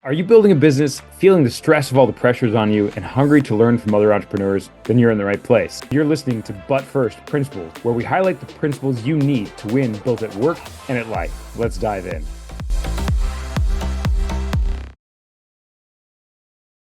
Are you building a business, feeling the stress of all the pressures on you, and hungry to learn from other entrepreneurs? Then you're in the right place. You're listening to But First Principles, where we highlight the principles you need to win both at work and at life. Let's dive in.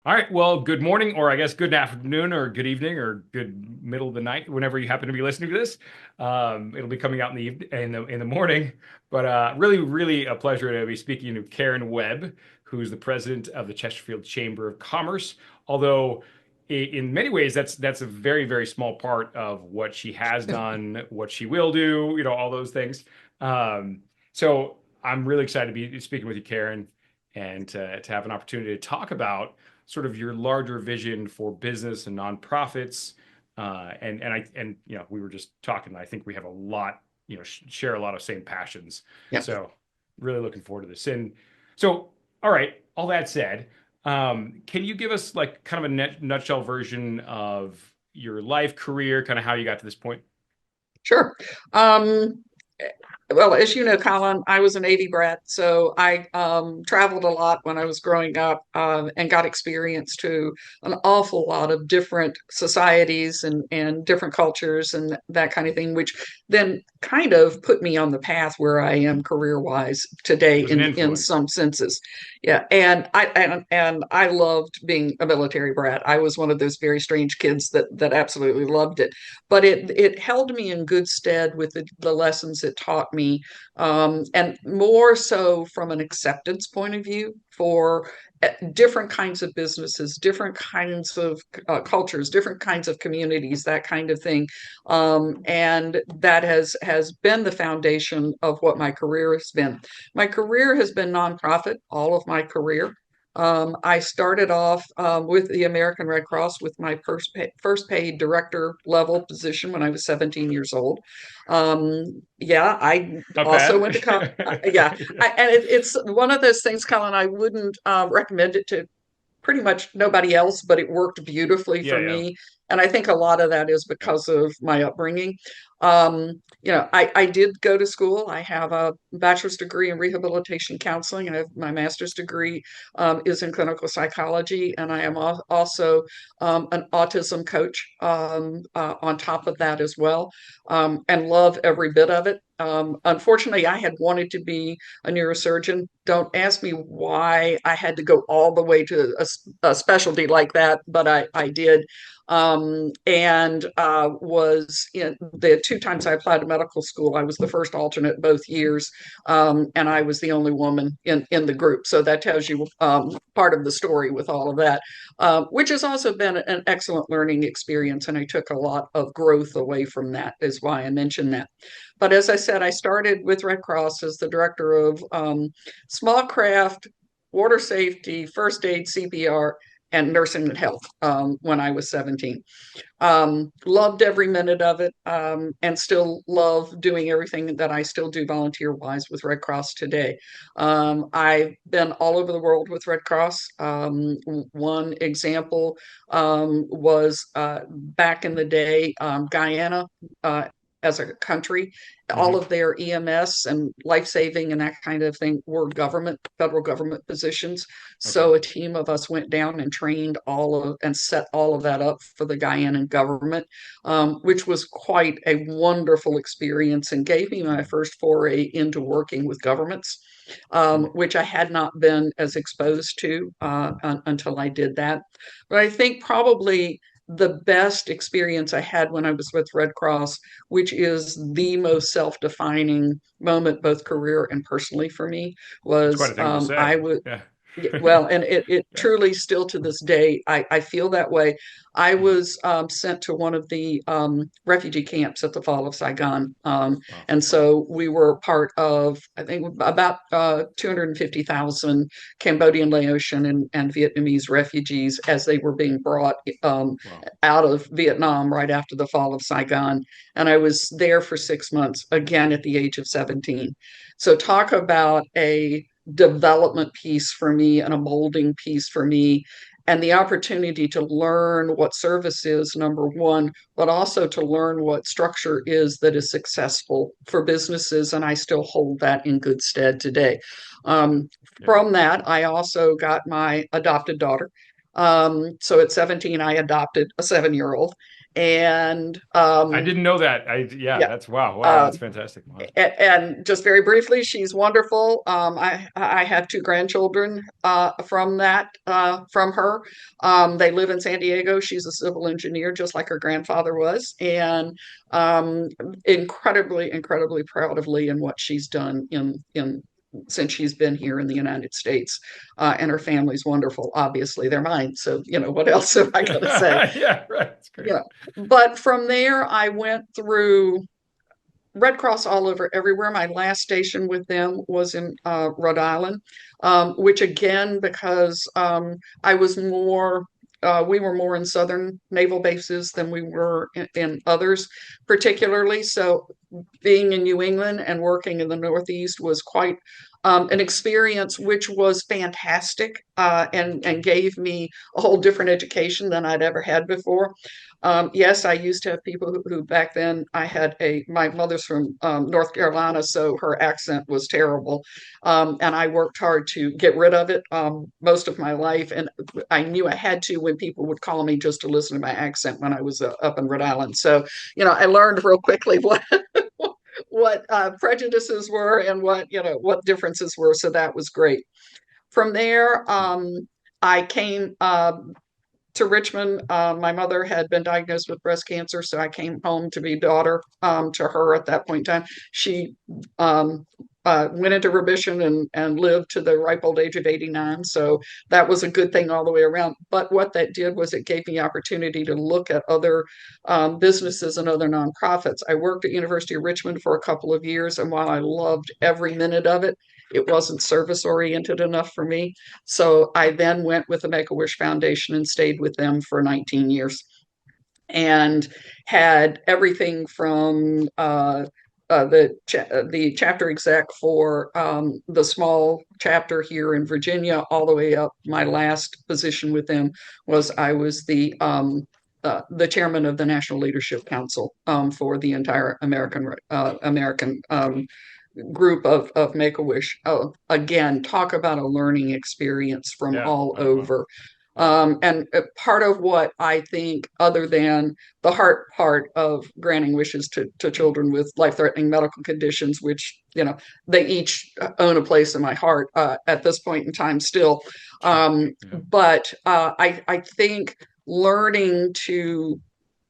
All right. Well, good morning, or I guess good afternoon, or good evening, or good middle of the night, whenever you happen to be listening to this. It'll be coming out in the morning, but really a pleasure to be speaking to Karen Webb, who's the president of the Chesterfield Chamber of Commerce. Although, in many ways, that's a very small part of what she has done, what she will do, all those things. So I'm really excited to be speaking with you, Karen, and to have an opportunity to talk about sort of your larger vision for business and nonprofits. We were just talking. I think we have a lot, share a lot of same passions. Yeah, So really looking forward to this. And so, all right, all that said, can you give us like kind of a nutshell version of your life, career, kind of how you got to this point? sure. Um, well, as you know, Colin, I was a Navy brat, so I traveled a lot when I was growing up and got experience to an awful lot of different societies and different cultures and that kind of thing, which then kind of put me on the path where I am career-wise today It was an in influence. some senses. Yeah, and I loved being a military brat. I was one of those very strange kids that absolutely loved it, but it held me in good stead with the lessons it taught me, and more so from an acceptance point of view for different kinds of businesses, different kinds of cultures, different kinds of communities, that kind of thing. And that has been the foundation of what my career has been. My career has been nonprofit all of my career. I started off with the American Red Cross with my first paid director level position when I was 17 years old. Yeah, I Not also bad. went to yeah, it's one of those things, Colin. I wouldn't recommend it to pretty much nobody else, but it worked beautifully Yeah, for yeah. me. And I think a lot of that is Yeah. because of my upbringing. I did go to school. I have a bachelor's degree in rehabilitation counseling. I have my master's degree is in clinical psychology, and I am also an autism coach on top of that as well, and love every bit of it. Unfortunately, I had wanted to be a neurosurgeon. Don't ask me why I had to go all the way to a specialty like that, but I did. And was in the two times I applied to medical school, I was the first alternate both years, and I was the only woman in the group. So that tells you part of the story with all of that, which has also been an excellent learning experience. And I took a lot of growth away from that, is why I mentioned that. But as I said, I started with Red Cross as the director of small craft, water safety, first aid, CPR, and nursing and health when I was 17. Loved every minute of it, and still love doing everything that I still do volunteer wise with Red Cross today. I've been all over the world with Red Cross. One example was back in the day, Guyana. As a country, all Hmm. of their EMS and life saving and that kind of thing were federal government positions. Okay. So a team of us went down and trained and set all of that up for the Guyanan government, which was quite a wonderful experience and gave me my first foray into working with governments, Mhm. which I had not been as exposed to until I did that. But I think probably the best experience I had when I was with Red Cross, which is the most self-defining moment, both career and personally for me, That's quite a was thing to I say. would Yeah. well, and it Yeah. truly still to this day, I feel that way. I Mhm. was sent to one of the refugee camps at the fall of Saigon. Wow. And Wow. so we were part of, I think, about 250,000 Cambodian, Laotian, and Vietnamese refugees as they were being brought Wow. out of Vietnam right after the fall of Saigon. And I was there for 6 months, again at the age of 17. So talk about a development piece for me and a molding piece for me, and the opportunity to learn what service is, number one, but also to learn what structure is that is successful for businesses. And I still hold that in good stead today. Yeah. From that, I also got my adopted daughter. So at 17, I adopted a 7-year-old. And I didn't know that. Yeah, yeah, that's wow. Wow, uh, that's fantastic. Wow. and just very briefly, she's wonderful. I have two grandchildren from her. They live in San Diego. She's a civil engineer, just like her grandfather was, and incredibly proud of Lee and what she's done in since she's been here in the United States. And her family's wonderful. Obviously, they're mine. So what else have I got to say? Yeah, right. It's great. You know, but from there, I went through Red Cross all over everywhere. My last station with them was in Rhode Island, which again, because I was more, we were more in southern naval bases than we were in others, particularly. So being in New England and working in the Northeast was quite an experience, which was fantastic and gave me a whole different education than I'd ever had before. Yes, I used to have people who back then my mother's from North Carolina, so her accent was terrible. And I worked hard to get rid of it most of my life. And I knew I had to when people would call me just to listen to my accent when I was up in Rhode Island. So, I learned real quickly what prejudices were and what differences were. So that was great. From there, I came to Richmond. My mother had been diagnosed with breast cancer, so I came home to be daughter to her at that point in time. She um, went into remission and lived to the ripe old age of 89. So that was a good thing all the way around. But what that did was it gave me opportunity to look at other businesses and other nonprofits. I worked at University of Richmond for a couple of years, and while I loved every minute of it, it wasn't service oriented enough for me. So I then went with the Make-A-Wish Foundation and stayed with them for 19 years and had everything from the chapter exec for the small chapter here in Virginia all the way up. My last position with them was I was the chairman of the National Leadership Council for the entire American group of Make-A-Wish. Oh, again, talk about a learning experience from Yeah. all Oh, wow. over. Yeah. And part of what I think, other than the heart part of granting wishes to children with life-threatening medical conditions, which, they each own a place in my heart at this point in time still. Sure. Yeah. But I think learning to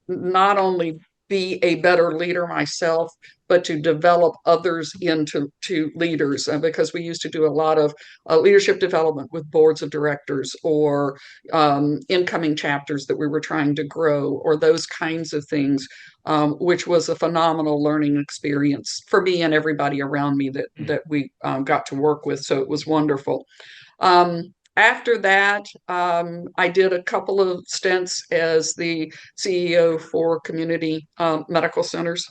not only be a better leader myself, but to develop others into leaders. Because we used to do a lot of leadership development with boards of directors or incoming chapters that we were trying to grow, or those kinds of things, which was a phenomenal learning experience for me and everybody around me that we got to work with. So it was wonderful. After that, I did a couple of stints as the CEO for community medical centers,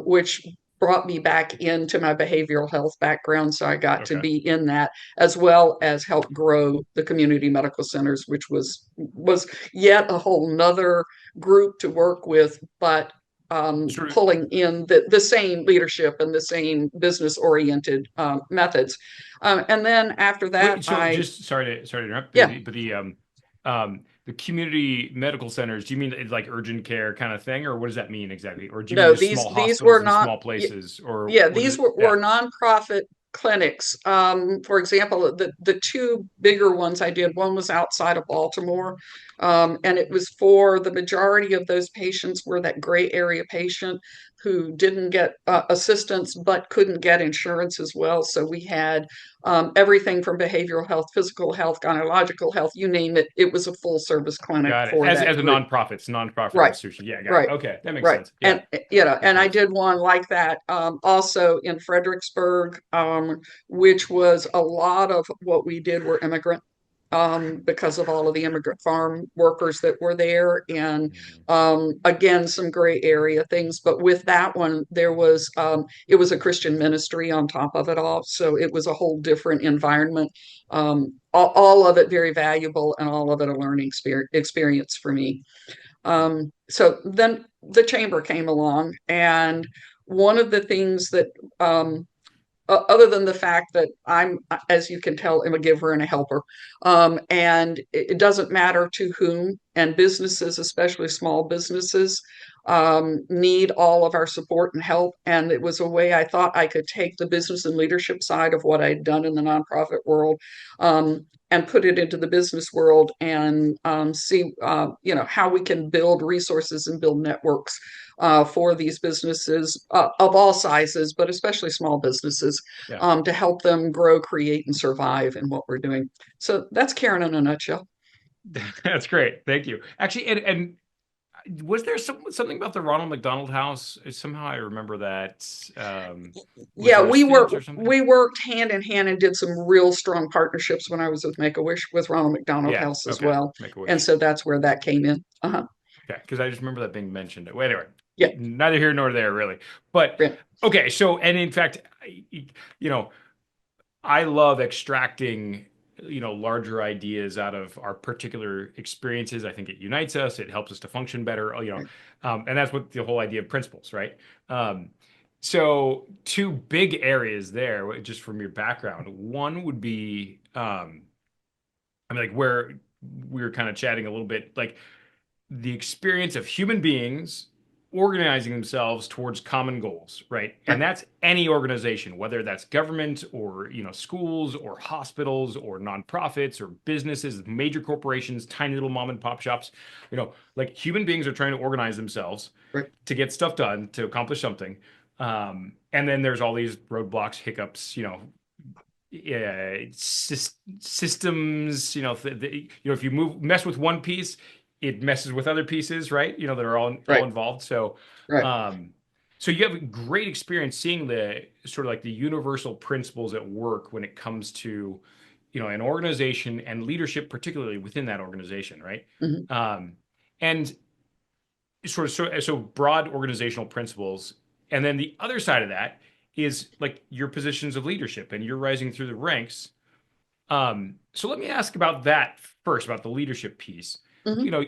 which brought me back into my behavioral health background. So I got to Okay. be in that, as well as help grow the community medical centers, which was yet a whole nother group to work with, but Sort of. pulling in the same leadership and the same business oriented methods. And then after that, Wait, so just sorry to interrupt, yeah, the community medical centers, do you mean it's like urgent care kind of thing, or what does that mean exactly? Or do you mean no, just these small these hospitals were in not. small places, or Yeah, what is these it? were Yeah. nonprofit clinics. For example, the two bigger ones I did, one was outside of Baltimore, and it was for the majority of those patients were that gray area patient who didn't get assistance but couldn't get insurance as well. So we had everything from behavioral health, physical health, gynecological health, you name it. It was a full service clinic Got it. for As that a group. nonprofit Right. institution. Yeah, got it. Right. Okay, that makes Right. sense. Yeah, makes And I sense. did one like that also in Fredericksburg, which was a lot of what we did were immigrant because of all of the immigrant farm workers that were there. And Mhm. again, some gray area things. But with that one, it was a Christian ministry on top of it all. So it was a whole different environment. All of it very valuable and all of it a learning experience for me. So then the chamber came along, and one of the things that other than the fact that I'm, as you can tell, am a giver and a helper. And it doesn't matter to whom, and businesses, especially small businesses, need all of our support and help. And it was a way I thought I could take the business and leadership side of what I'd done in the nonprofit world, and put it into the business world, and see, how we can build resources and build networks for these businesses of all sizes, but especially small businesses, Yeah. to help them grow, create, and survive in what we're doing. So that's Karen in a nutshell. That's great. Thank you. Actually, and was there something about the Ronald McDonald House? Somehow I remember that. Was Yeah, there a stint or something? we worked hand in hand and did some real strong partnerships when I was with Make a Wish with Ronald McDonald Yeah. House as Okay. well, Make a and wish. so that's where that came in. Uh-huh. Okay, because I just remember that being mentioned. Well, anyway, Yeah. neither here nor there, really. But Yeah. okay, so and in fact, you know, I love extracting, larger ideas out of our particular experiences. I think it unites us. It helps us to function better. Right. And that's what the whole idea of principles, right? Um, so two big areas there, just from your background. One would be, I mean, like where we were kind of chatting a little bit, like the experience of human beings organizing themselves towards common goals, right? And Right. that's any organization, whether that's government or, schools or hospitals or nonprofits or businesses, major corporations, tiny little mom and pop shops, like human beings are trying to organize themselves Right. to get stuff done, to accomplish something. And then there's all these roadblocks, hiccups, systems, if you mess with one piece, it messes with other pieces, right? That are all Right. involved. So, Right. um, so you have a great experience seeing the sort of like the universal principles at work when it comes to, an organization and leadership, particularly within that organization, right? Mhm. Um, and so broad organizational principles, and then the other side of that is like your positions of leadership and you're rising through the ranks. So let me ask about that first, about the leadership piece. Mhm. You know,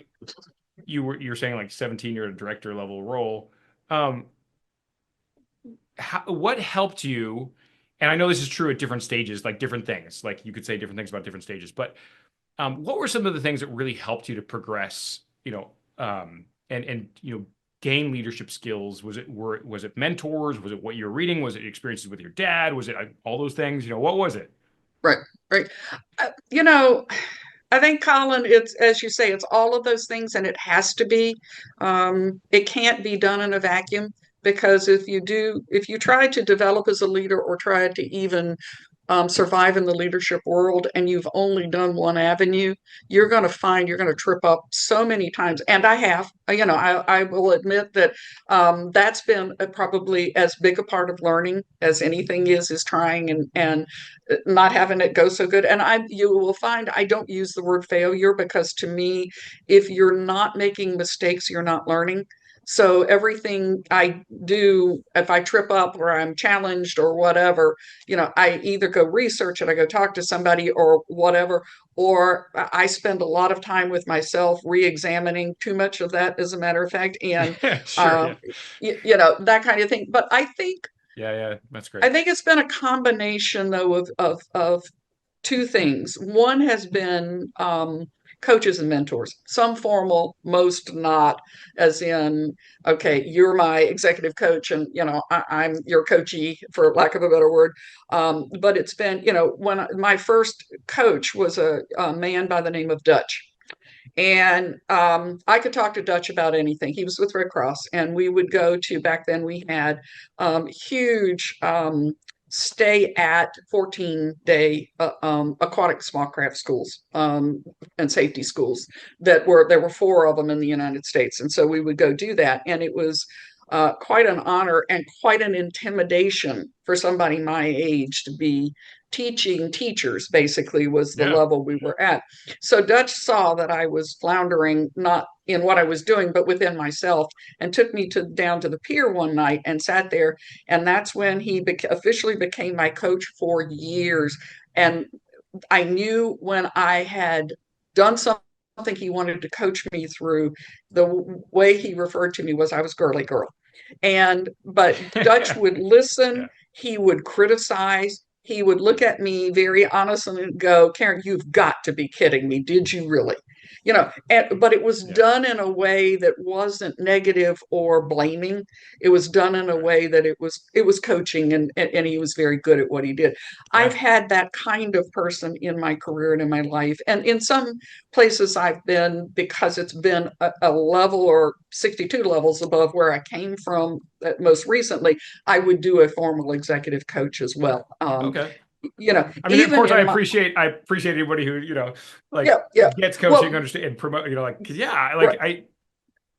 you're saying like 17, you're at a director level role. Um, what helped you? And I know this is true at different stages, like different things. Like you could say different things about different stages, but what were some of the things that really helped you to progress? And gain leadership skills? Was it mentors? Was it what you were reading? Was it experiences with your dad? Was it all those things? What was it? Right. Right. Uh, you know, I think, Colin, it's, as you say, it's all of those things, and it has to be. It can't be done in a vacuum, because if you try to develop as a leader, or try to even survive in the leadership world, and you've only done one avenue, you're going to find you're going to trip up so many times. And I have, I will admit that that's been probably as big a part of learning as anything is trying and not having it go so good. And you will find I don't use the word failure, because to me, if you're not making mistakes, you're not learning. So everything I do, if I trip up or I'm challenged or whatever, I either go research it, I go talk to somebody or whatever, or I spend a lot of time with myself re-examining too much of that, as a matter of fact, and Sure, yeah. um, that kind of thing. But Yeah, yeah, that's I great. think it's been a combination, though, of two things. One has been coaches and mentors, some formal, most not, as in, okay, you're my executive coach, and I'm your coachee, for lack of a better word. But it's been, when my first coach was a man by the name of Dutch. And I could talk to Dutch about anything. He was with Red Cross, and we would go to, back then we had huge stay at 14-day aquatic small craft schools, and safety schools, there were four of them in the United States. And so we would go do that. And it was quite an honor and quite an intimidation for somebody my age to be teaching teachers, basically, was the Yeah. level we were at. So Dutch saw that I was floundering, not in what I was doing, but within myself, and took me down to the pier one night and sat there. And that's when he officially became my coach for years. And I knew when I had done something he wanted to coach me through, the way he referred to me was I was girly girl. But Dutch would listen. Yeah. He would criticize. He would look at me very honestly and go, Karen, you've got to be kidding me. Did you really? But it was Yeah. done in a way that wasn't negative or blaming. It was done in a Right. way that it was coaching, and he was very good at what he did. I've Yeah. had that kind of person in my career and in my life. And in some places I've been, because it's been a level or 62 levels above where I came from most recently, I would do a formal executive coach as well. Okay. I mean, of Even course, in my, I appreciate anybody who, yeah, like yeah. gets coaching, Well, understand and promote, like, 'cause yeah, right.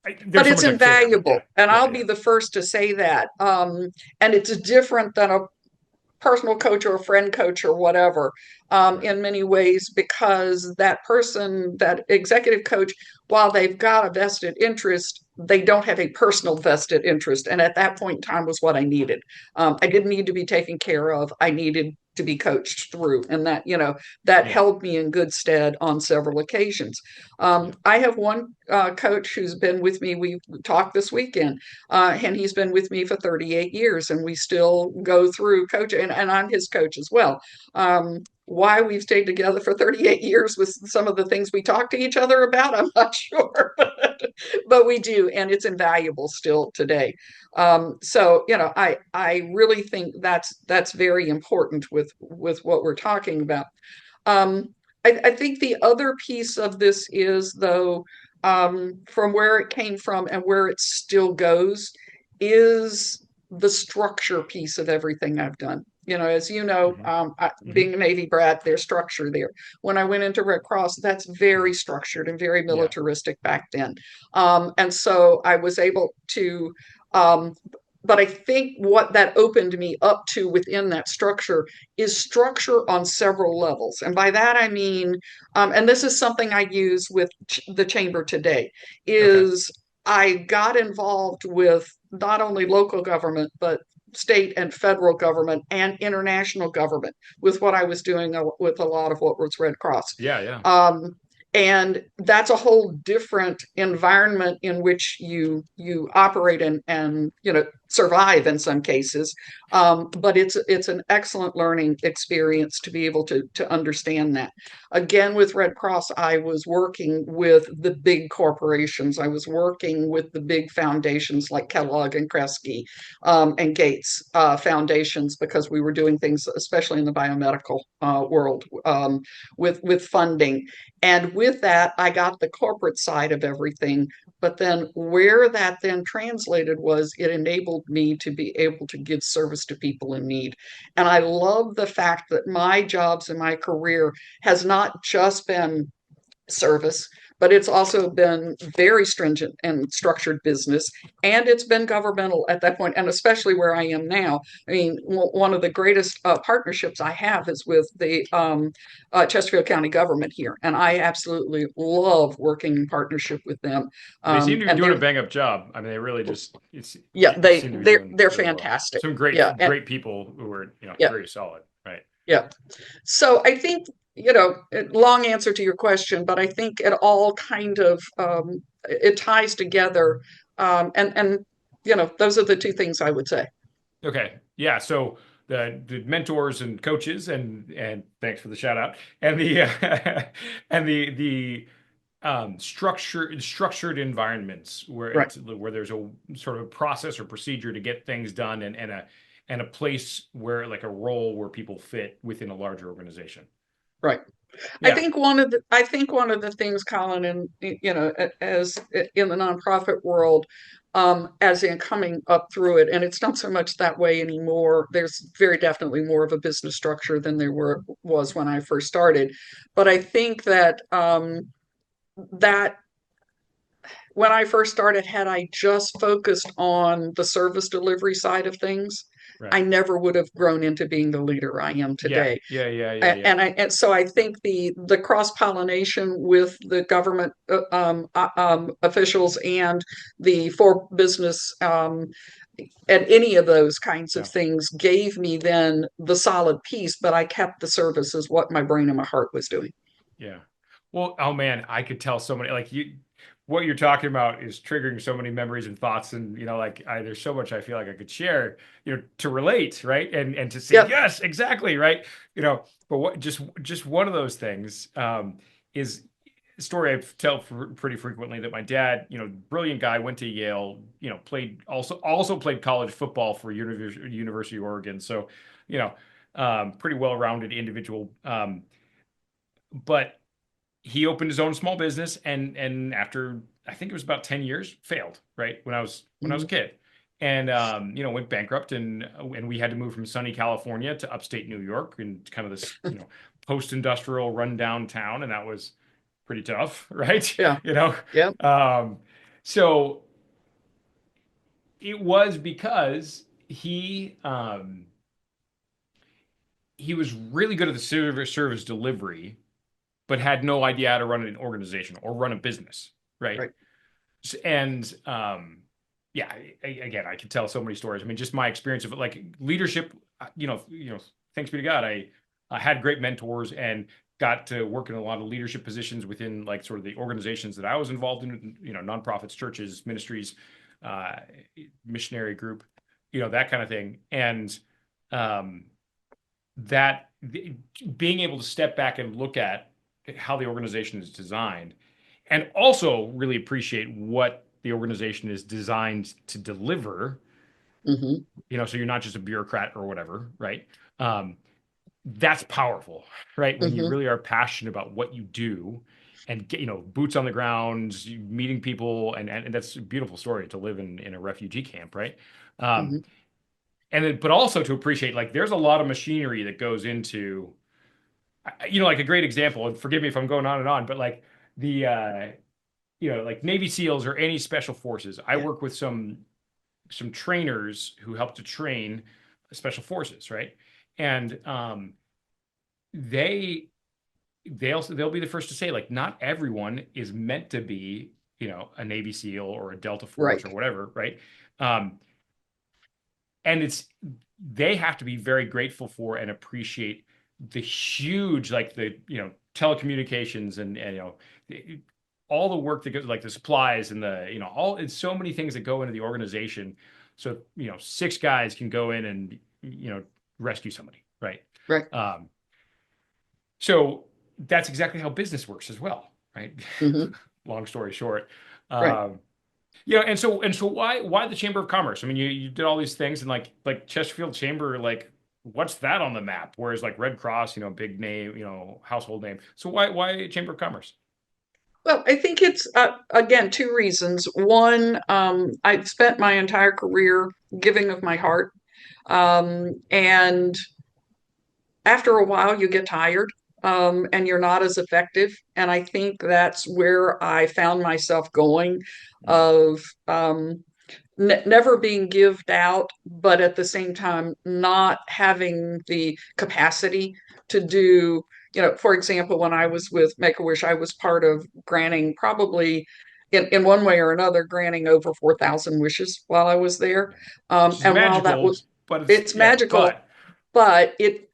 like But there's so it's much I could say there, but yeah, invaluable. And yeah, I'll yeah, be the first to say that. And it's different than a personal coach or a friend coach or whatever, right, in many ways, because that person, that executive coach, while they've got a vested interest, they don't have a personal vested interest. And at that point in time was what I needed. I didn't need to be taken care of. I needed to be coached through. And that yeah, held me in good stead on several occasions. yeah, I have one coach who's been with me. We talked this weekend, and he's been with me for 38 years, and we still go through coaching, and I'm his coach as well. Why we've stayed together for 38 years with some of the things we talk to each other about, I'm not sure, but we do, and it's invaluable still today. I really think that's very important with what we're talking about. Um, I think the other piece of this is, though, from where it came from and where it still goes, is the structure piece of everything I've done. As you know, hmm hmm being a Navy brat, there's structure there. When I went into Red Cross, that's very hmm structured and very yeah, militaristic back then. And so I was able to, um, but I think what that opened me up to within that structure is structure on several levels. And by that, I mean, and this is something I use with the chamber today, okay, is I got involved with not only local government, but state and federal government and international government with what I was doing with a lot of what was Red Cross. yeah, yeah, Um, and that's a whole different environment in which you operate and survive in some cases. But it's an excellent learning experience to be able to understand that. Again, with Red Cross, I was working with the big corporations. I was working with the big foundations like Kellogg and Kresge, and Gates foundations, because we were doing things, especially in the biomedical world, with funding. And with that, I got the corporate side of everything. But then where that then translated was it enabled me to be able to give service to people in need. And I love the fact that my jobs and my career has not just been service, but it's also been very stringent and structured business, and it's been governmental at that point, and especially where I am now. I mean, one of the greatest partnerships I have is with the Chesterfield County government here, and I absolutely love working in partnership with them. they seem to be And doing a they're bang up job. I mean, they really just Yeah, seem to be they're doing they're really well. fantastic. Some Yeah, and great people who are yeah, very solid, right? yeah. So I think, long answer to your question, but I think it all kind of it ties together. And those are the two things I would say. Okay. Yeah. So the mentors and coaches and thanks for the shout out and the and the structured environments Right, where there's a sort of a process or procedure to get things done and a place where like a role where people fit within a larger organization. right. Yeah. I think one of the things, Colin, and as in the nonprofit world, as in coming up through it, and it's not so much that way anymore. There's very definitely more of a business structure than was when I first started. But I think that when I first started, had I just focused on the service delivery side of things, I Right. never would have grown into being the leader I am Yeah. today. Yeah. Yeah. Yeah. And, Yeah. and I and so I think the cross pollination with the government officials and the for business, and any of those kinds of Yeah. things gave me then the solid piece, but I kept the service as what my brain and my heart was doing. Yeah. Well, oh man, I could tell so many like you what you're talking about is triggering so many memories and thoughts and there's so much I feel like I could share, to relate, right? And to say Yep. yes, exactly, right? But what just one of those things is a story I tell pretty frequently that my dad, brilliant guy, went to Yale, played also played college football for University of Oregon. So, you know, pretty well-rounded individual. But he opened his own small business and after I think it was about 10 years failed, right? When I was a Hmm. kid. And went bankrupt and we had to move from sunny California to upstate New York and kind of this, post-industrial rundown town and that was pretty tough, right? Yeah. You know. Yep. Um so it was because he was really good at the service delivery but had no idea how to run an organization or run a business, right? Right. And yeah, again, I could tell so many stories. I mean, just my experience of it, like leadership. Thanks be to God, I had great mentors and got to work in a lot of leadership positions within like sort of the organizations that I was involved in. Nonprofits, churches, ministries, uh, missionary group, that kind of thing, and um, that being able to step back and look at how the organization is designed and also really appreciate what the organization is designed to deliver, Hmm. so you're not just a bureaucrat or whatever, right? um, that's powerful, right? When you Hmm. really are passionate about what you do and get, boots on the ground, meeting people, and that's a beautiful story to live in a refugee camp, right? um, Hmm. but also to appreciate like there's a lot of machinery that goes into, like a great example, and forgive me if I'm going on and on, but like the like Navy SEALs or any special forces. I Yeah. work with some trainers who help to train special forces, right? And they they'll be the first to say like not everyone is meant to be, a Navy SEAL or a Delta Force or Right. whatever, right? Um, and they have to be very grateful for and appreciate the huge like the telecommunications and all the work that goes like the supplies and the all it's so many things that go into the organization so six guys can go in and rescue somebody, right? Right. um so that's exactly how business works as well, right? Hmm. Long story short. Right. um and so why the Chamber of Commerce? I mean, you did all these things and like Chesterfield Chamber, like what's that on the map? Whereas like Red Cross, big name, household name. So why Chamber of Commerce? Well, I think it's again two reasons. One, I've spent my entire career giving of my heart, and after a while, you get tired, and you're not as effective. And I think that's where I found myself going, Mm, of never being gived out, but at the same time, not having the capacity to do, for example, when I was with Make a Wish, I was part of granting probably in one way or another, granting over 4,000 wishes while I was there. yeah. Which is And while that magical, was, but it's it's yeah, magical, but but it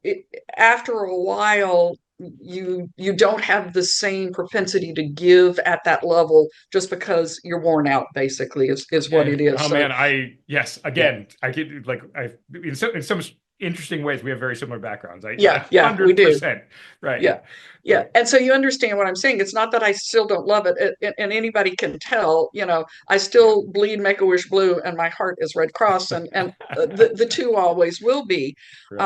after a while, you don't have the same propensity to give at that level just because you're worn out, basically, is what yeah. it is. Oh So man, yes, yeah, again, I get like I in some interesting ways we have very similar backgrounds. I yeah, yeah, we do. 100%, right, Yeah. Yeah. right. And so you understand what I'm saying. It's not that I still don't love it. And anybody can tell, I Yeah. still bleed Make-A-Wish blue and my heart is Red Cross, and the two always will be. Right.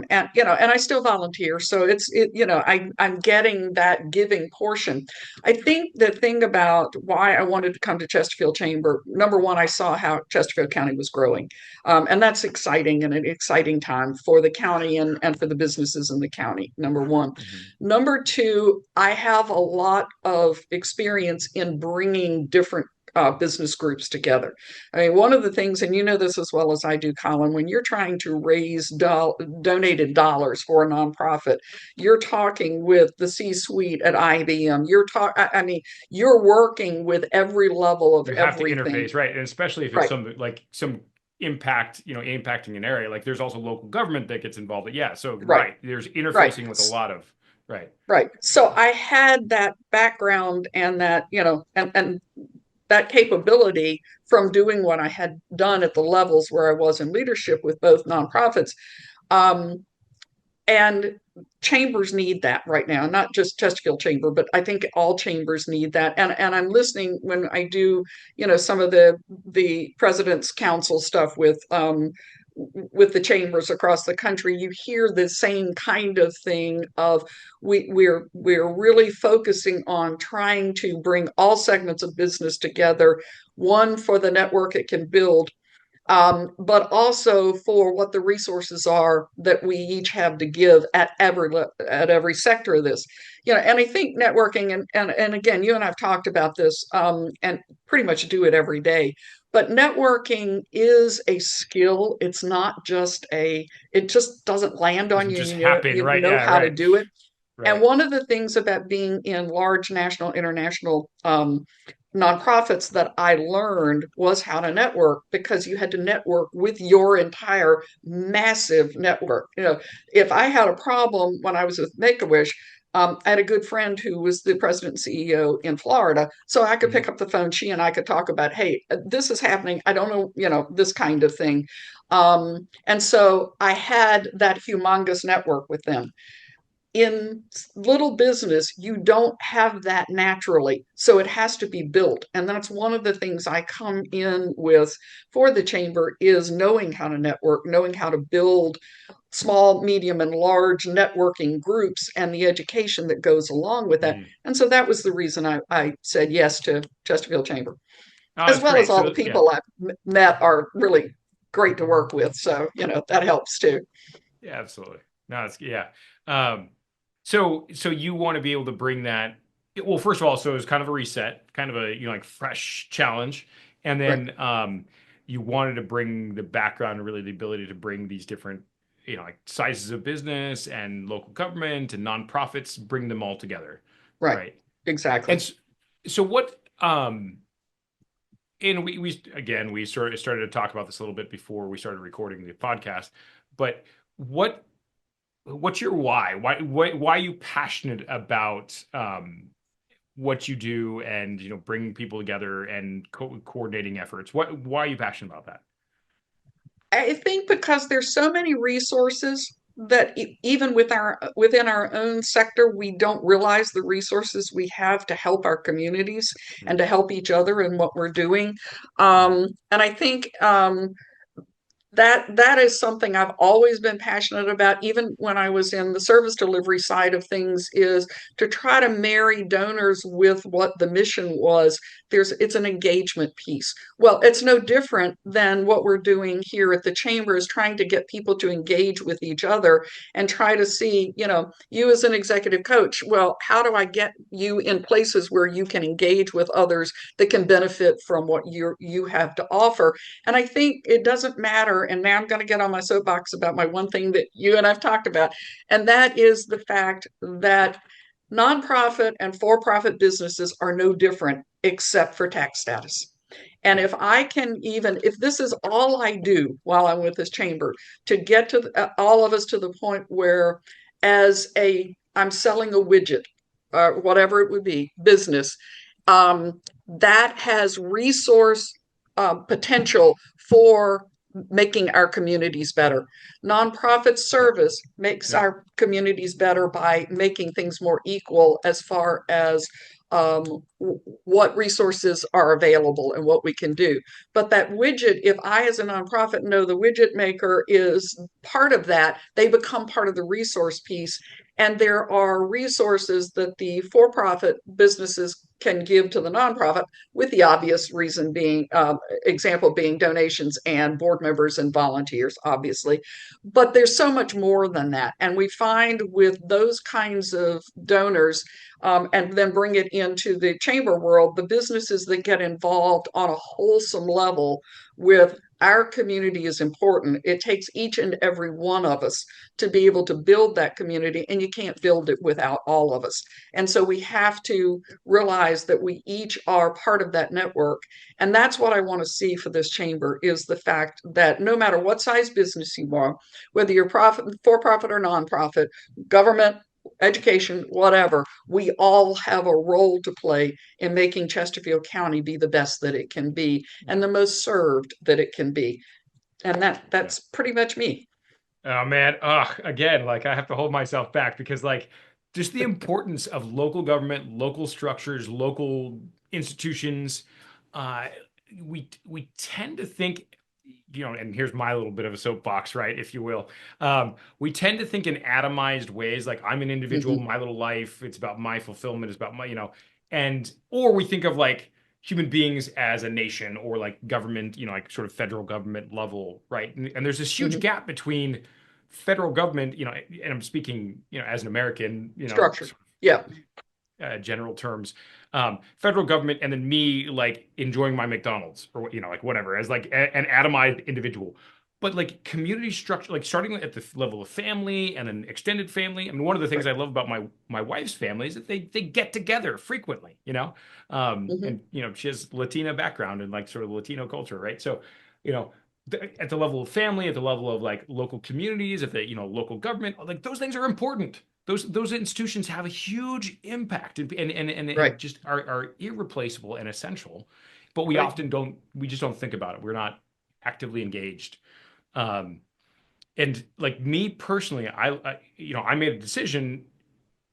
And I still volunteer. So I'm getting that giving portion. I think the thing about why I wanted to come to Chesterfield Chamber, number one, I saw how Chesterfield County was growing. And that's exciting and an exciting time for the county and for the businesses in the county, number one. Mhm. Number two, I have a lot of experience in bringing different business groups together. I mean, one of the things, and you know this as well as I do, Colin, when you're trying to raise donated dollars for a nonprofit, you're talking with the C-suite at IBM. I mean, you're working with every level of You have to everything. interface, right? And especially if it's Right, some impact, impacting an area. Like there's also local government that gets involved. Yeah. So right, right, there's right. interfacing with a lot of. Right. Right. So I had that background and that, and that capability from doing what I had done at the levels where I was in leadership with both nonprofits. Um, and chambers need that right now, not just Chesterfield Chamber, but I think all chambers need that. And I'm listening when I do, some of the President's Council stuff with the chambers across the country. You hear the same kind of thing of we're really focusing on trying to bring all segments of business together, one for the network it can build, but also for what the resources are that we each have to give at every sector of this. And I think networking, and again, you and I've talked about this, and pretty much do it every day. But networking is a skill. It's not just it just doesn't land on Doesn't you, just and happen. you Right. know Yeah. how to Right. do it. And Right. one of the things about being in large national, international nonprofits that I learned was how to network, because you had to network with your entire massive network. If I had a problem when I was with Make-A-Wish, I had a good friend who was the president and CEO in Florida. So I could Hmm. pick up the phone. She and I could talk about, hey, this is happening. I don't know, this kind of thing. And so I had that humongous network with them. In little business, you don't have that naturally. So it has to be built. And that's one of the things I come in with for the chamber, is knowing how to network, knowing how to build small, medium, and large networking groups, and the education that goes along with that. Hmm. And so that was the reason I said yes to Chesterfield Chamber, Oh, as that's well as great. all the So yeah. people I've met are really great to work with. So, that helps too. Yeah, absolutely. No, it's yeah. Um, so you want to be able to bring that. Well, first of all, so it's kind of a reset, kind of a like fresh challenge, and Right. then you wanted to bring the background, really the ability to bring these different like sizes of business and local government and nonprofits, bring them all together, Right. right? Exactly. And so what and we again we sort of started to talk about this a little bit before we started recording the podcast, but what what's your why? Why are you passionate about what you do and bringing people together and coordinating efforts? Why are you passionate about that? I think because there's so many resources that even within our own sector, we don't realize the resources we have to help our communities and Mm, to help each other in what we're doing. mm, And I think that is something I've always been passionate about, even when I was in the service delivery side of things, is to try to marry donors with what the mission was. It's an engagement piece. Well, it's no different than what we're doing here at the chamber, is trying to get people to engage with each other and try to see, you as an executive coach, well, how do I get you in places where you can engage with others that can benefit from what you have to offer? And I think it doesn't matter. And now I'm going to get on my soapbox about my one thing that you and I've talked about. And that is the fact that nonprofit and for profit businesses are no different except for tax status. And yeah. if this is all I do while I'm with this chamber, to get to all of us to the point where, I'm selling a widget, whatever it would be, business, that has resource potential for making our communities better. Nonprofit Yeah. service makes Yeah. our communities better by making things more equal as far as what resources are available and what we can do. But that widget, if I as a nonprofit know the widget maker is part of that, they become part of the resource piece. And there are resources that the for profit businesses can give to the nonprofit, with the obvious reason being, example being donations and board members and volunteers, obviously. But there's so much more than that. And we find with those kinds of donors, and then bring it into the chamber world, the businesses that get involved on a wholesome level with our community is important. It takes each and every one of us to be able to build that community, and you can't build it without all of us. And so we have to realize that we each are part of that network. And that's what I want to see for this chamber, is the fact that no matter what size business you are, whether you're for profit or nonprofit, government, education, whatever, we all have a role to play in making Chesterfield County be the best that it can be and the most served that it can be. And Yeah. that's pretty much me. Oh man, ugh, again, like I have to hold myself back because like just the importance of local government, local structures, local institutions, uh we tend to think, and here's my little bit of a soapbox, right, if you will. We tend to think in atomized ways, like I'm an individual, Hmm. my little life, it's about my fulfillment, it's about my, and or we think of like human beings as a nation or like government, like sort of federal government level, right? And there's this huge Hmm. gap between federal government, and I'm speaking, as an American, Structure. Yeah. general terms, federal government, and then me like enjoying my McDonald's or like whatever as like an atomized individual. But like community structure, like starting at the level of family and an extended family. I mean, one of the things Right. I love about my wife's family is that they get together frequently, Hmm. and she has Latina background and like sort of Latino culture, right? So, you know, at the level of family, at the level of like local communities, at the local government, like those things are important. Those institutions have a huge impact and Right. just are irreplaceable and essential, but we Right. often don't we just don't think about it. We're not actively engaged. Um, and like me personally, I made a decision.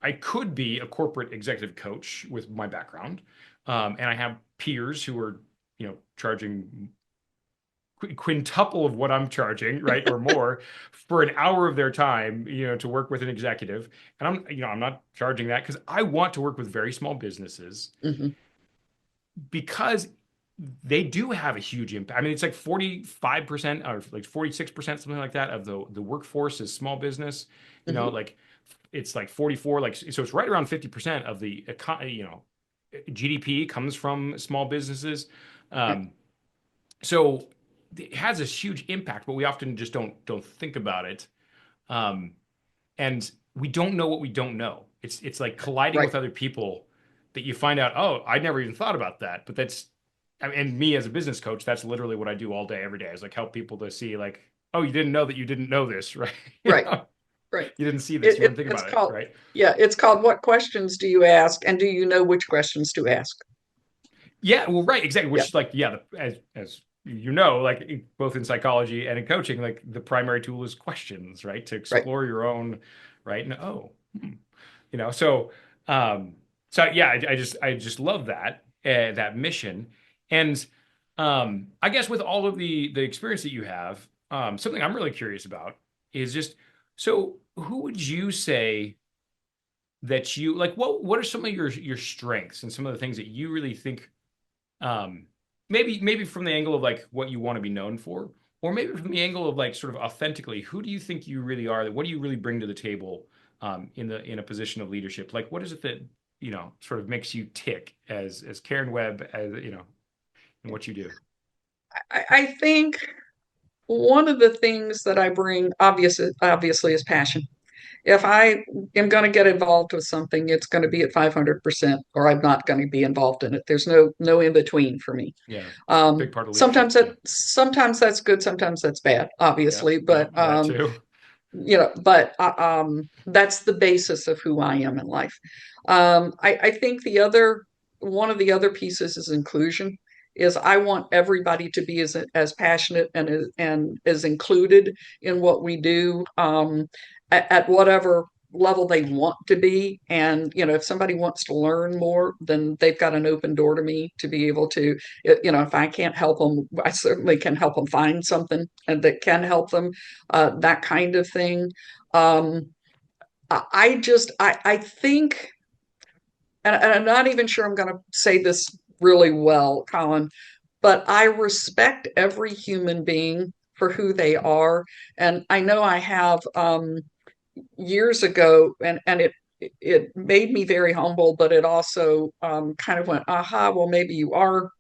I could be a corporate executive coach with my background, and I have peers who are charging quintuple of what I'm charging, right, or more for an hour of their time, to work with an executive. And I'm not charging that because I want to work with very small businesses Hmm. because they do have a huge impact. I mean, it's like 45% or like 46%, something like that, of the workforce is small business. Hmm. Like it's like 44, like so it's right around 50% of the GDP comes from small businesses. Right. Um, so it has a huge impact, but we often just don't think about it. Um, and we don't know what we don't know. It's like colliding Right. with other people that you find out, oh, I never even thought about that. But I mean, and me as a business coach, that's literally what I do all day, every day. Is like help people to see like, oh, you didn't know that you didn't know this, right? Right. Right. You didn't see this, you wouldn't think It's about it, called, right? yeah, it's called What Questions Do You Ask? And do you know which questions to ask? Yeah, well, right, exactly. Yeah. Which, like, yeah, as like both in psychology and in coaching, like the primary tool is questions, right? To Right. explore your own, right? And oh, so um, yeah, I just love that mission, and I guess with all of the experience that you have, something I'm really curious about is just so who would you say that you like? What are some of your strengths and some of the things that you really think um, maybe from the angle of like what you want to be known for, or maybe from the angle of like sort of authentically, who do you think you really are? What do you really bring to the table in a position of leadership? Like, what is it that sort of makes you tick as Karen Webb, as in what you do? I think one of the things that I bring obviously is passion. If I am going to get involved with something, it's going to be at 500% or I'm not going to be involved in it. There's no in between for me. Yeah, it's a big part of Sometimes leadership. Yeah, sometimes that's good, sometimes that's bad, yeah, obviously, no, but that too. that's the basis of who I am in life. I think one of the other pieces is inclusion. Is I want everybody to be as passionate and as included in what we do, at whatever level they want to be. And if somebody wants to learn more, then they've got an open door to me to be able to. If I can't help them, I certainly can help them find something and that can help them, that kind of thing. Um, I think, and I'm not even sure I'm going to say this really well, Colin, but I respect every human being for who they are. And I know I have, years ago, and it made me very humble, but it also, kind of went, aha, well, maybe you are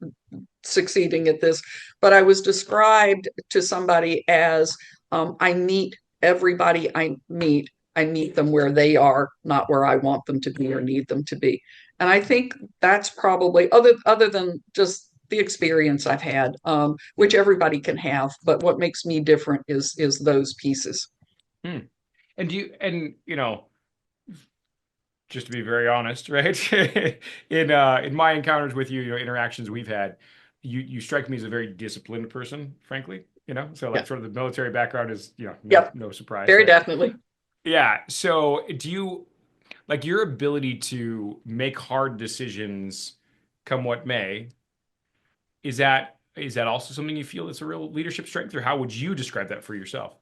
succeeding at this. But I was described to somebody as, I meet everybody I meet them where they are, not where I want them to be or need them to be. And I think that's probably other than just the experience I've had, Yeah. which everybody can have. But what makes me different is those pieces. Hmm. And do you and just to be very honest, right? In my encounters with you, interactions we've had, you strike me as a very disciplined person, frankly. So like Yeah. sort of the military background is, no Yep. no surprise, Very right? definitely. Yeah. So do you like your ability to make hard decisions come what may, is that also something you feel that's a real leadership strength, or how would you describe that for yourself?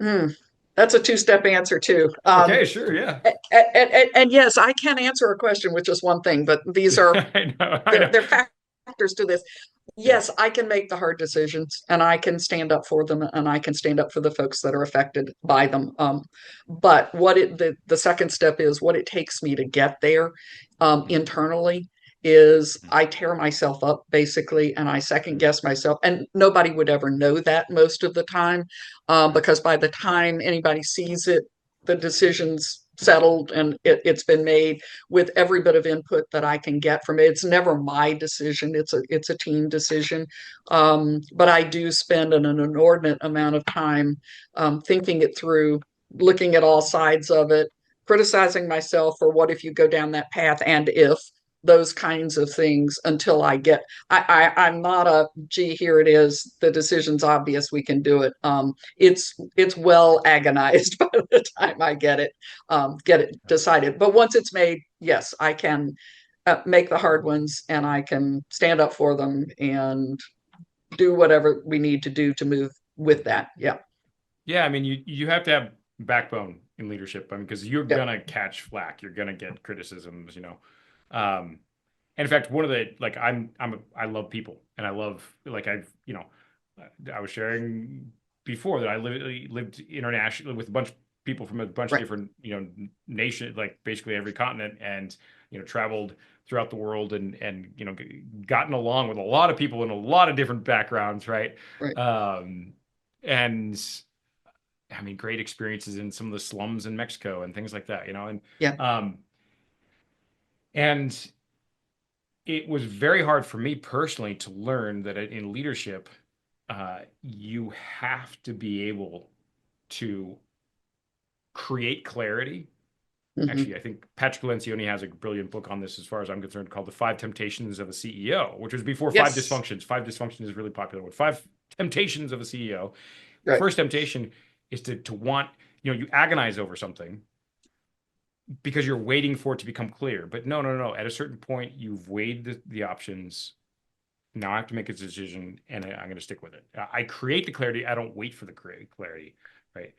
Hmm. That's a two-step answer too. Okay, sure, yeah. And yes, I can answer a question with just one thing, but these are I know, I there know. there are factors to this. Yeah. Yes, I can make the hard decisions and I can stand up for them and I can stand up for the folks that are affected by them. But the second step is what it takes me to get there internally is I tear myself up basically and I second Mhm. guess myself. And nobody would ever know that most of the time Right. because by the time anybody sees it, the decision's settled and it's been made with every bit of input that I can get from it. It's never my decision; it's a team decision. But I do spend an inordinate amount of time thinking it through, looking at all sides of it, criticizing myself for what if you go down that path and if those kinds of things until I get. I'm not a gee here it is the decision's obvious we can do it. It's well agonized by the time I get it decided. But once it's made, yes, I can make the hard ones and I can stand up for them and do whatever we need to do to move with that. Yeah. Yeah, I mean, you have to have backbone in leadership. I mean, because you're Yeah. gonna catch flack, you're gonna get criticisms. And in fact, one of the like I love people, and I love like I was sharing before that I lived internationally with a bunch of people from a bunch of Right. different nation, like basically every continent, and traveled throughout the world, and gotten along with a lot of people in a lot of different backgrounds, right? Right. Um, and I mean, great experiences in some of the slums in Mexico and things like that, Yeah. um, and it was very hard for me personally to learn that in leadership, you have to be able to create clarity. Hmm. Actually, I think Patrick Lencioni has a brilliant book on this, as far as I'm concerned, called "The Five Temptations of a CEO," which was before Five Yes. Dysfunctions. Five Dysfunctions is really popular. With Five Temptations of a CEO, Right. first temptation is to want, you agonize over something because you're waiting for it to become clear. But no, no, no. At a certain point, you've weighed the options. Now I have to make a decision, and I'm going to stick with it. I create the clarity. I don't wait for the clarity, right?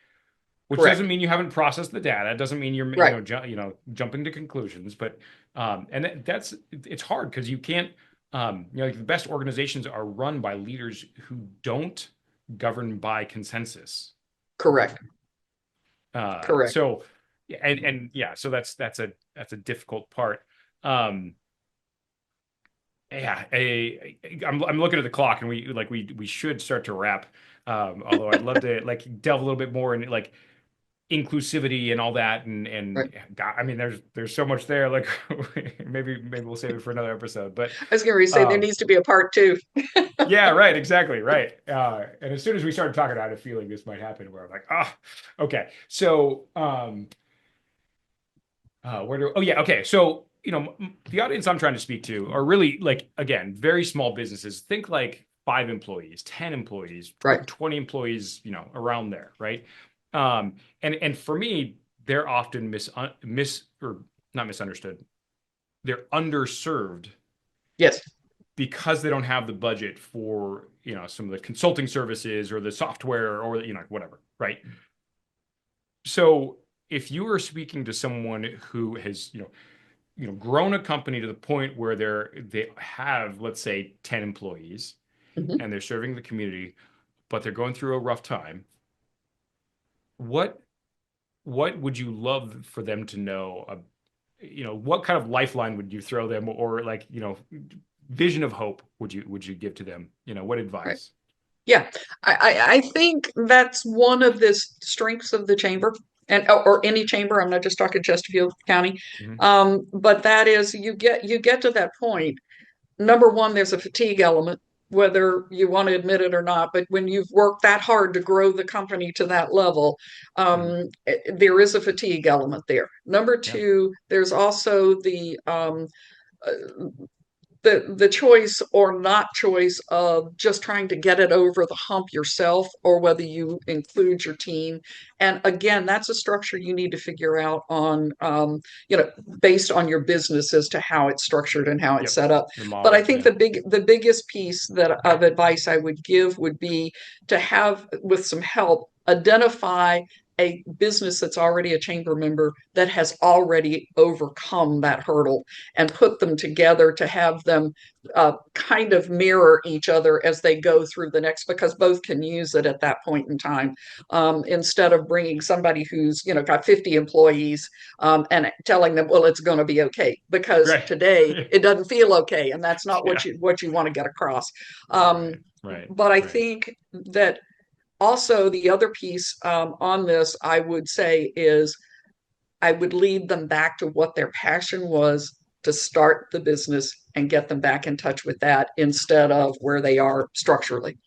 Which doesn't Correct. mean you haven't processed the data. It doesn't mean you're Right. jumping to conclusions. But and that's it's hard because you can't. Like the best organizations are run by leaders who don't govern by consensus. Correct. Correct. So and yeah, so that's a difficult part. Um, yeah, I'm looking at the clock, and we should start to wrap. Although I'd love to like delve a little bit more in like inclusivity and all that, and Right. God, I mean, there's so much there. Like maybe we'll save it for another episode. But I was going to say there um, needs to be a part two. yeah, right, exactly, right. And as soon as we started talking, I had a feeling this might happen, where I'm like, okay. So oh yeah, okay. So, the audience I'm trying to speak to are really like, again, very small businesses. Think like 5 employees, 10 employees, Right. 20 employees, around there, right? And for me, they're often or not misunderstood. They're underserved Yes. because they don't have the budget for, some of the consulting services or the software or, whatever, right? So if you are speaking to someone who has, grown a company to the point where they have, let's say, 10 employees, Hmm. and they're serving the community, but they're going through a rough time, what what would you love for them to know? What kind of lifeline would you throw them, or like, vision of hope would you give to them? What Right. advice? Yeah, I think that's one of the strengths of the chamber and or any chamber. I'm not just talking Chesterfield County, Hmm. but that is you get to that point. Number one, there's a fatigue element. whether you want to admit it or not, but when you've worked that hard to grow the company to that level, Mhm. there is a fatigue element there. Number Yeah. two, there's also uh, the choice or not choice of just trying to get it over the hump yourself, or whether you include your team. And again, that's a structure you need to figure out on, based on your business as to how it's structured and how it's Yep. set up. The But I model. think Yeah. the biggest piece that of advice I would give would be to have, with some help, identify a business that's already a chamber member that has already overcome that hurdle, and put them together to have them kind of mirror each other as they go through the next, because both can use it at that point in time, instead of bringing somebody who's got 50 employees, and telling them, well, it's going to be okay, because Right. today it doesn't feel okay, and that's not Yeah. what you want to get across. um, Right. Right. but I Right. think that also the other piece, on this, I would say, is I would lead them back to what their passion was to start the business, and get them back in touch with that instead of where they are structurally.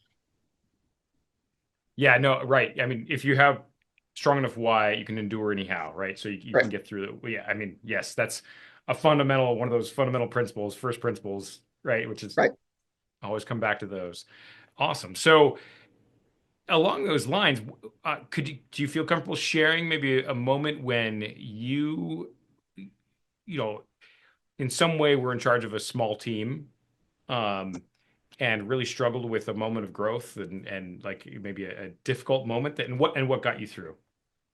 Yeah, no, right. I mean, if you have strong enough why, you can endure anyhow, right? So you Right, can get through it. Well, yeah, I mean, yes, that's a fundamental, one of those fundamental principles, first principles, right? Which is right. always come back to those. Awesome. So along those lines, do you feel comfortable sharing maybe a moment when you know, in some way were in charge of a small team, um, and really struggled with a moment of growth and like maybe a difficult moment that and what got you through?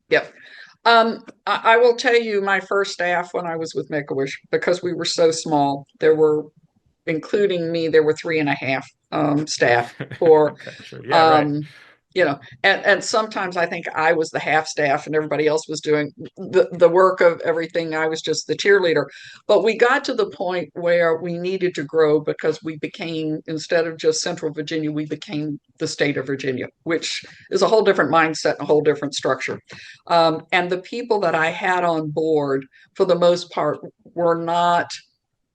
Yep. I will tell you, my first staff when I was with Make-A-Wish, because we were so small, there were, including me, there were three and a half staff for, Okay, sure. Yeah, right. um, and sometimes I think I was the half staff and everybody else was doing the work of everything. I was just the cheerleader. But we got to the point where we needed to grow, because we became, instead of just Central Virginia, we became the state of Virginia, which is a whole different mindset and a whole different structure. And the people that I had on board, for the most part, were not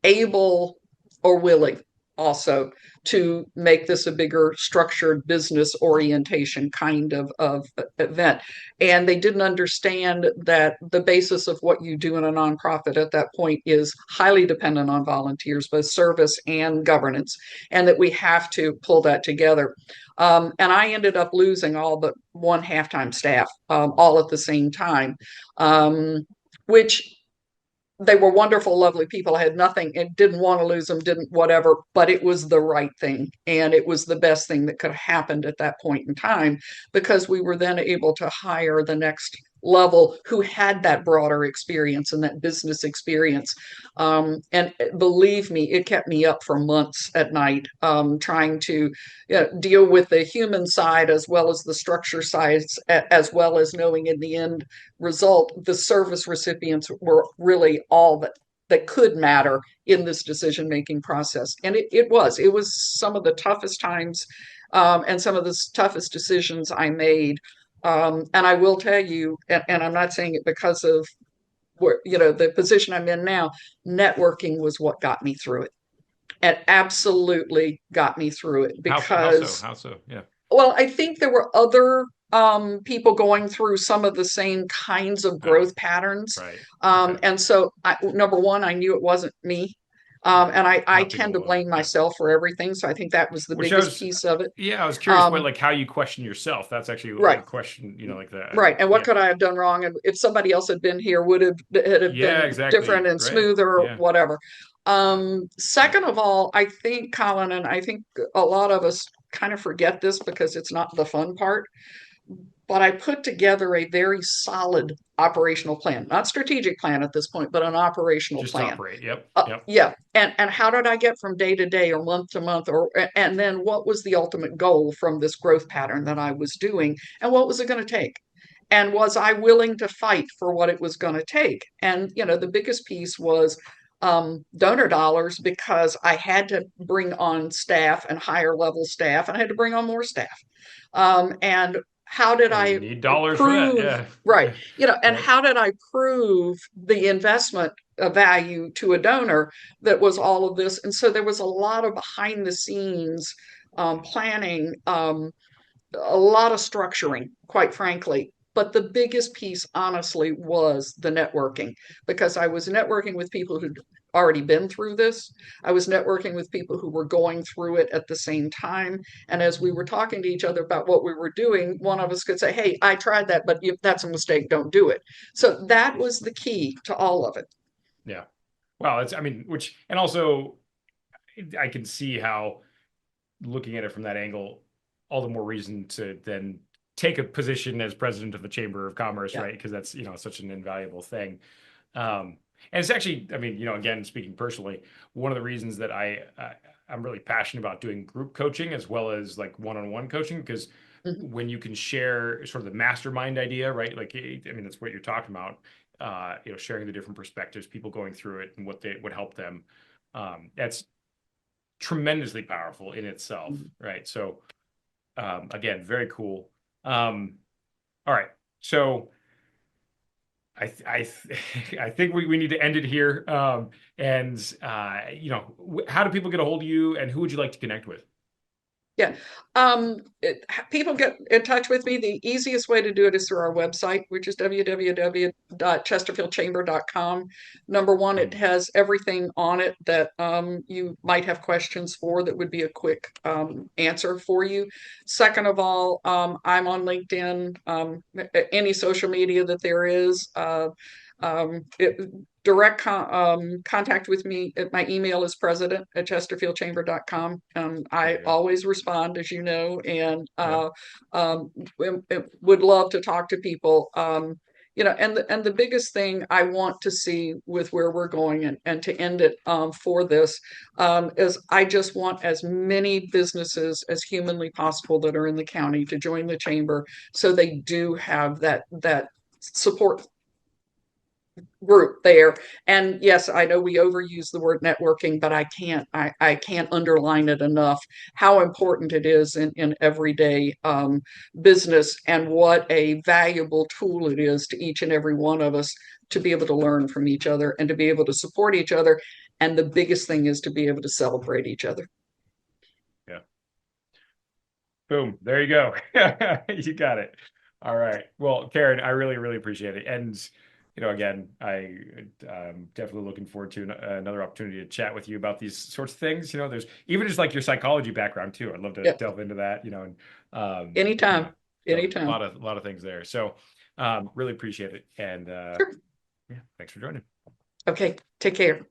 able or willing also to make this a bigger structured business orientation kind of event. And they didn't understand that the basis of what you do in a nonprofit at that point is highly dependent on volunteers, both service and governance, and that we have to pull that together. And I ended up losing all but one halftime staff, all at the same time, which they were wonderful, lovely people. I had nothing and didn't want to lose them, didn't whatever, but it was the right thing. And it was the best thing that could have happened at that point in time, because we were then able to hire the next level who had that broader experience and that business experience. And believe me, it kept me up for months at night, trying to deal with the human side as well as the structure sides, as well as knowing in the end result, the service recipients were really all that could matter in this decision making process. And it was some of the toughest times, and some of the toughest decisions I made. And I will tell you, and I'm not saying it because of where, the position I'm in now, networking was what got me through it. It absolutely got me through it, How so? because, How so? Yeah. well, I think there were other people going through some of the same kinds of Oh, growth patterns. right. Okay. And so, number one, I knew it wasn't me. Right. I Not people tend to alone. blame Yeah. myself for everything. So I think that was the Which I biggest was, piece of it. yeah, I was curious what, Um, like, how you question yourself. That's actually right, a question, like that. right. And what Yeah. could I have done wrong? And if somebody else had been here, would have it have Yeah, been different exactly. and Right. smoother or Yeah. whatever. Yeah. Yeah. Second of all, I think, Colin, and I think a lot of us kind of forget this because it's not the fun part, but I put together a very solid operational plan, not strategic plan at this point, but an operational Just to plan. operate. Yep. Yep. Yeah, and how did I get from day to day or month to month, or and then what was the ultimate goal from this growth pattern that I was doing, and what was it going to take? And was I willing to fight for what it was going to take? And the biggest piece was donor dollars, because I had to bring on staff and higher level staff, and I had to bring on more staff. And how did And you I need dollars for that. prove, Yeah. right? Yeah. And Right. how did I prove the investment value to a donor that was all of this? And so there was a lot of behind the scenes planning, a lot of structuring, quite frankly. But the biggest piece, honestly, was the networking, because I was networking with people who'd already been through this. I was networking with people who were going through it at the same time. And as we were talking to each other about what we were doing, one of us could say, "Hey, I tried that, but that's a mistake. Don't do it." So that was the key to all of it. Yeah. Well, it's, I mean, which, and also I can see how looking at it from that angle, all the more reason to then take a position as president of the Chamber of Commerce, Yeah. right? Because that's, such an invaluable thing. And it's actually, I mean, again, speaking personally, one of the reasons that I'm really passionate about doing group coaching as well as like one-on-one coaching, because Mhm. when you can share sort of the mastermind idea, right? Like, I mean, that's what you're talking about. Sharing the different perspectives, people going through it, and what they would help them. That's tremendously powerful in itself, Mhm. right? So, again, very cool. All right, so I think we need to end it here. And how do people get a hold of you, and who would you like to connect with? Yeah. People get in touch with me. The easiest way to do it is through our website, which is www.chesterfieldchamber.com. Number one, it Mm, has everything on it that you might have questions for that would be a quick answer for you. Second of all, I'm on LinkedIn, any social media that there is. It, direct contact with me. My email is president@chesterfieldchamber.com. I there you go. always respond, as you know, and Yeah, would love to talk to people. And the biggest thing I want to see with where we're going, and to end it for this, is I just want as many businesses as humanly possible that are in the county to join the chamber, so they do have that support group there. And yes, I know we overuse the word networking, but I can't underline it enough how important it is in everyday business, and what a valuable tool it is to each and every one of us to be able to learn from each other and to be able to support each other. And the biggest thing is to be able to celebrate each other. yeah. Boom. There you go. You got it. All right. Well, Karen, I really, really appreciate it. And, again, I'm definitely looking forward to another opportunity to chat with you about these sorts of things. There's even just like your psychology background too. I'd love to Yeah, delve into that, and, anytime, so a anytime. lot of things there. So, really appreciate it. And, Sure. yeah, thanks for joining. Okay, take care.